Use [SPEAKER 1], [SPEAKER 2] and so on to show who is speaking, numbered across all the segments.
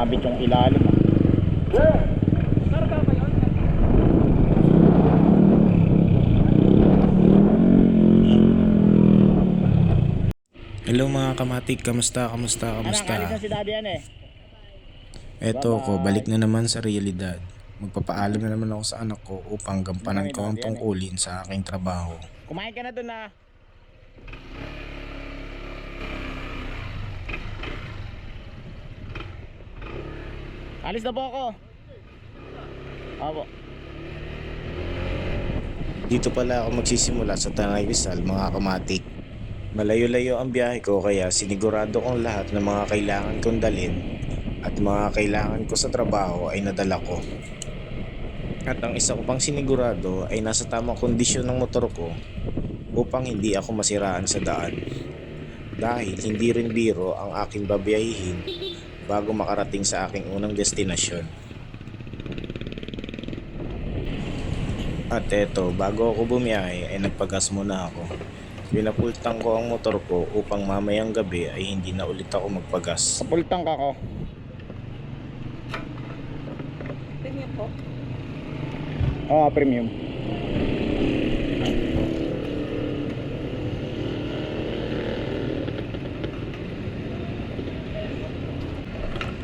[SPEAKER 1] kinabit yung ilalim.
[SPEAKER 2] Karga ba yun?
[SPEAKER 3] Hello mga kamatik, kamusta?
[SPEAKER 1] Alis na si daddy yan eh.
[SPEAKER 3] Eto ko,
[SPEAKER 1] Bye-bye.
[SPEAKER 3] balik na naman sa realidad. Magpapaalam na naman ako sa anak ko upang gampanan ko ang tungkulin sa aking trabaho.
[SPEAKER 1] Kumain ka na dun na. Alis na po ako. Apo.
[SPEAKER 3] Dito pala ako magsisimula sa Tanay Rizal mga kamatik. Malayo-layo ang biyahe ko kaya sinigurado kong lahat ng mga kailangan kong dalhin at mga kailangan ko sa trabaho ay nadala ko. At ang isa ko pang sinigurado ay nasa tamang kondisyon ng motor ko upang hindi ako masiraan sa daan. Dahil hindi rin biro ang aking babiyahihin bago makarating sa aking unang destinasyon. At eto, bago ako bumiyahe ay nagpagas muna ako. Pinapultang ko ang motor ko upang mamayang gabi ay hindi na ulit ako magpagas.
[SPEAKER 1] Kapultang ka ko.
[SPEAKER 2] Premium po.
[SPEAKER 1] Oo, premium.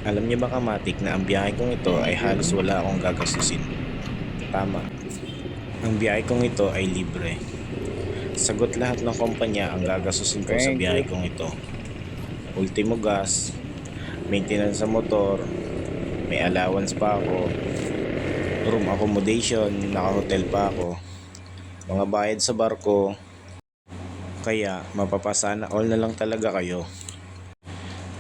[SPEAKER 3] Alam niyo ba kamatik na ang biyahe kong ito ay halos wala akong gagastusin? Tama. Ang biyahe kong ito ay libre. Sagot lahat ng kumpanya ang gagastusin ko sa biyahe kong ito. Ultimo gas, maintenance sa motor, may allowance pa ako, room accommodation, naka-hotel pa ako, mga bayad sa barko. Kaya mapapasana all na lang talaga kayo.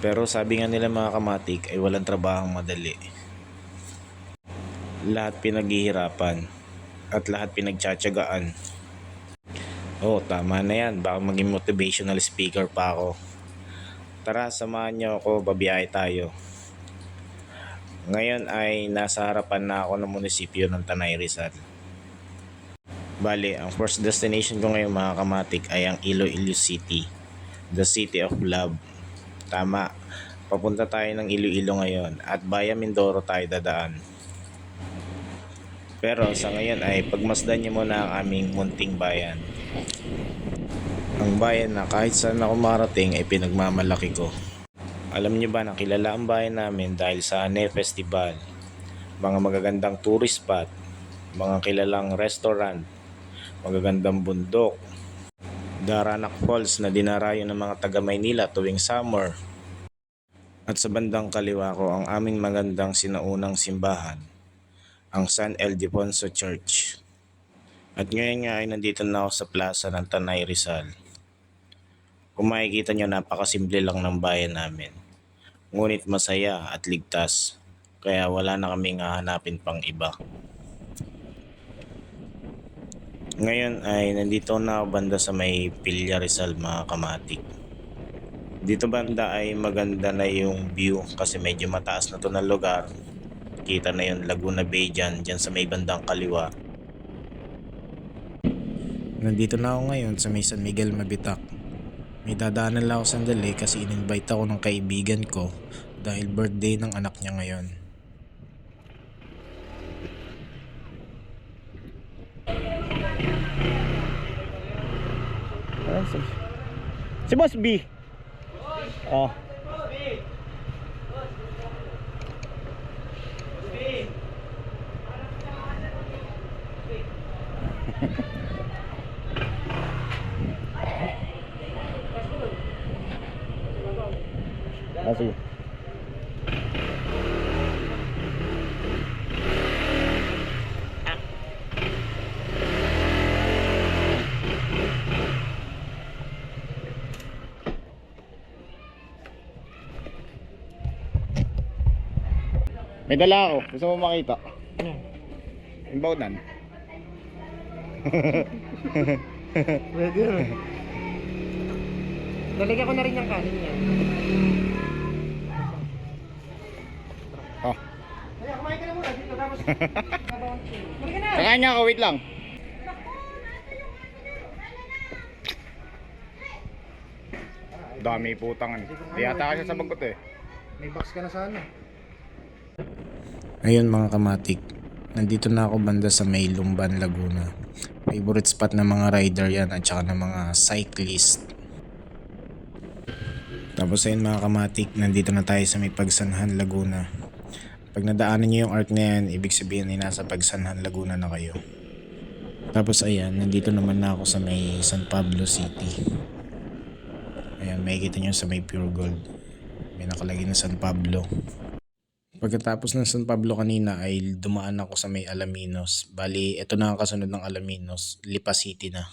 [SPEAKER 3] Pero sabi nga nila mga kamatik ay walang trabahong madali. Lahat pinaghihirapan at lahat pinagtsatsagaan. Oh, tama na yan. Baka maging motivational speaker pa ako. Tara, samahan niyo ako, babiyahe tayo. Ngayon ay nasa harapan na ako ng munisipyo ng Tanay Rizal. Bale, ang first destination ko ngayon mga kamatik ay ang Iloilo City, the city of love. Tama, papunta tayo ng Iloilo ngayon at via Mindoro tayo dadaan. Pero sa ngayon ay pagmasdan niyo muna ang aming munting bayan. Ang bayan na kahit saan ako marating ay pinagmamalaki ko. Alam niyo ba na kilala ang bayan namin dahil sa Hane Festival, mga magagandang tourist spot, mga kilalang restaurant, magagandang bundok, Daranak Falls na dinarayo ng mga taga Maynila tuwing summer. At sa bandang kaliwa ko ang aming magandang sinaunang simbahan, ang San Ildefonso Church. At ngayon nga ay nandito na ako sa plaza ng Tanay Rizal. Kung makikita nyo, napakasimple lang ng bayan namin. Ngunit masaya at ligtas, kaya wala na kaming hahanapin pang iba. Ngayon ay nandito na ako banda sa may Pilya Rizal mga kamatik. Dito banda ay maganda na yung view kasi medyo mataas na to na lugar. Kita na yung Laguna Bay dyan sa may bandang kaliwa. Nandito na ako ngayon sa may San Miguel Mabitak. May dadaanan lang ako sandali kasi in-invite ako ng kaibigan ko dahil birthday ng anak niya ngayon.
[SPEAKER 1] Si Boss B. Oh. Sige. May dala ako. Gusto mo makita? Inbounan.
[SPEAKER 2] Pwede rin. Nalagyan ko na rin yung kanin yan.
[SPEAKER 1] Oh.
[SPEAKER 2] Kaya kumain ka na muna dito tapos Halika na!
[SPEAKER 1] Kakain niya ako, wait lang. Dami putang. Di yata kasi sa bagot eh.
[SPEAKER 2] May box ka na sana.
[SPEAKER 3] Ayun mga kamatik, nandito na ako banda sa may Lumban, Laguna. Favorite spot ng mga rider yan at saka ng mga cyclist. Tapos ayun mga kamatik, nandito na tayo sa may Pagsanhan, Laguna. Pag nadaanan nyo yung arc na yan, ibig sabihin ay nasa Pagsanhan, Laguna na kayo. Tapos ayan, nandito naman na ako sa may San Pablo City. Ayan, makikita nyo sa may Pure Gold. May nakalagay na San Pablo. Pagkatapos ng San Pablo kanina ay dumaan ako sa may Alaminos. Bali, ito na ang kasunod ng Alaminos. Lipa City na.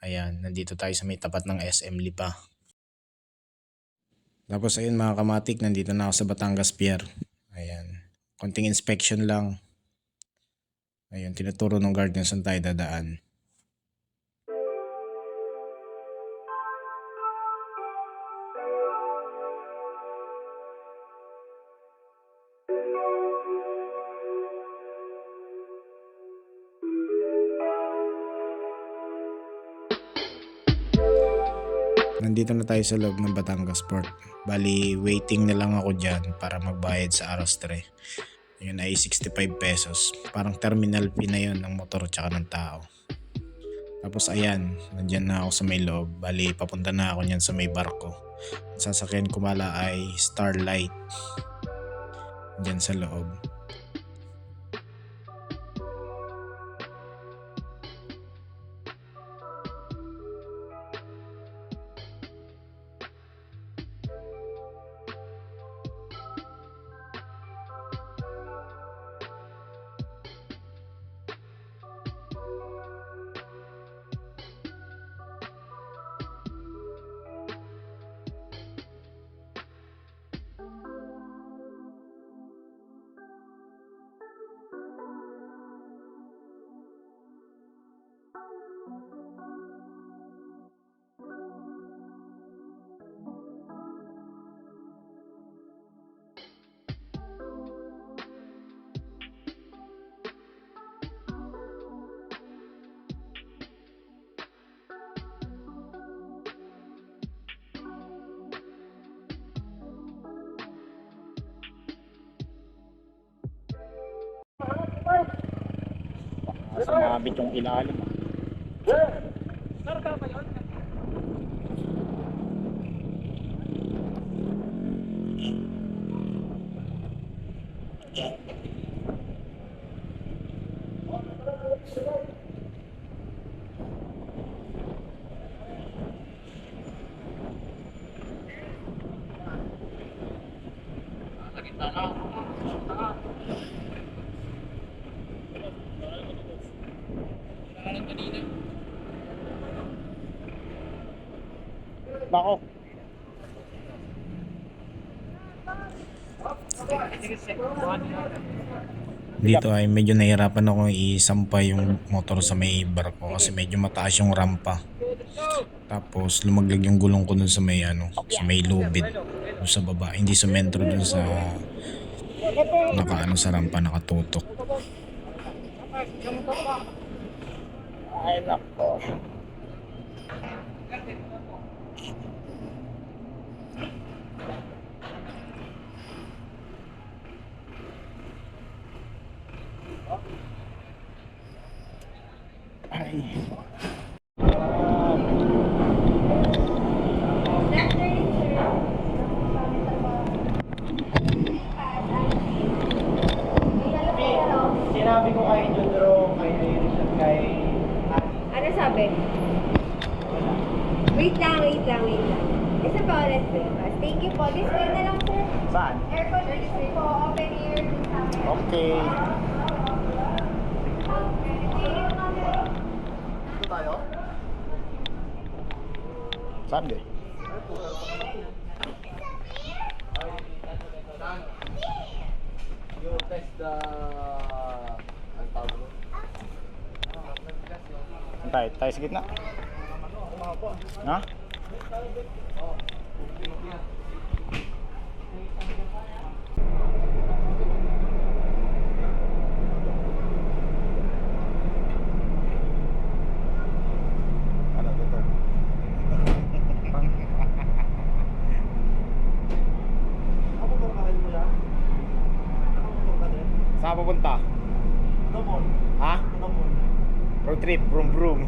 [SPEAKER 3] Ayan, nandito tayo sa may tapat ng SM Lipa. Tapos ayun mga kamatik, nandito na ako sa Batangas Pier. Ayan, konting inspection lang. Ayun, tinuturo ng guard kung saan tayo dadaan. Nandito na tayo sa loob ng Batangas Port. Bali, waiting na lang ako dyan para magbayad sa Arostre. Yun ay 65 pesos. Parang terminal fee na yun ng motor tsaka ng tao. Tapos ayan, nandyan na ako sa may loob. Bali, papunta na ako nyan sa may barko. Ang sasakyan ko mala ay Starlight. Dyan sa loob.
[SPEAKER 1] Sumabit yung ilalim. Bako.
[SPEAKER 3] Dito ay medyo nahirapan ako isampay yung motor sa may barko kasi medyo mataas yung rampa. Tapos lumaglag yung gulong ko dun sa may sa may lubid dun sa baba. Hindi sumentro dun sa sa rampa nakatutok.
[SPEAKER 1] Ay nako. Ay.
[SPEAKER 2] Sinabi ko kay Jodro, kay Iris at kay
[SPEAKER 4] Ano sabi? Wait lang. Isa pa ulit, sir. Thank you po. This way na lang, sir.
[SPEAKER 1] Saan?
[SPEAKER 4] Air condition po. Open air.
[SPEAKER 1] Okay.
[SPEAKER 2] Ito tayo.
[SPEAKER 1] Sunday.
[SPEAKER 2] You test the... Ang tawag mo?
[SPEAKER 1] Tayo sa gitna. Ha? Ano dito?
[SPEAKER 2] Ako ba kain mo yan?
[SPEAKER 1] Saan pupunta?
[SPEAKER 2] Damon.
[SPEAKER 1] Ha?
[SPEAKER 2] Damon.
[SPEAKER 1] Road trip, vroom vroom.